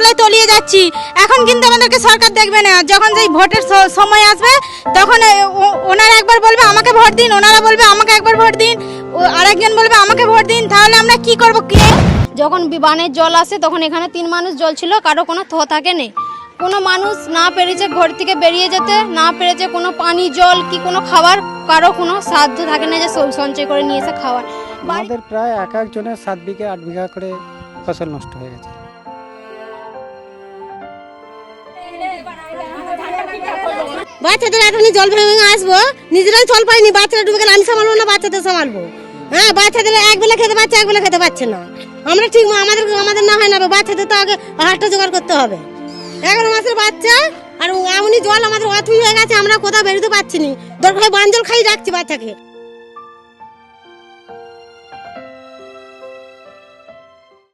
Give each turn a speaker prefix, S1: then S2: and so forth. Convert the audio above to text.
S1: তলায় তলিয়ে যাচ্ছি। এখন কিন্তু আমাদেরকে সরকার দেখবে না, যখন যেই ভোটের সময় আসবে তখন ওনারা একবার বলবে আমাকে ভোট দিন, ওনারা বলবে আমাকে একবার ভোট দিন, আরেকজন বলবে আমাকে ভোট দিন। তাহলে আমরা কি করব? কি
S2: যখন বানের জল আসে তখন এখানে 3 মানুষ জল ছিল, কারো কোনো থাকে নেই। কোনো মানুষ না পেরেছে ঘর থেকে বেরিয়ে যেতে, না পেরেছে কোনো পানি জল কি কোনো খাবার, কারো কোনো সাধ্য থাকে না যে সঞ্চয় করে নিয়ে এসে খাওয়ার।
S3: আমাদের প্রায় এক একজনের 7 বিঘা 8 বিঘা করে ফসল নষ্ট হয়ে গেছে।
S4: বাচ্চাদের এখনই জল ভেঙে আসবো, নিজেরাই জল পাইনি, বাচ্চারা ডুবে গেলে আমি সামালবো না বাচ্চাদের সামালবো? হ্যাঁ, বাচ্চাদের একবেলা খেতে পাচ্ছে, একবেলা খেতে পাচ্ছে না। আমরা ঠিক আমাদের না হয় না, বাচ্চাদের তো আগে হাটটা জোগাড় করতে হবে। 11 মাসের বাচ্চা, আর এমনই জল আমাদের অথই হয়ে গেছে, আমরা কোথাও বেরোতে পারছি না। দরকার বান জল খাই রাখছি বাচ্চাকে।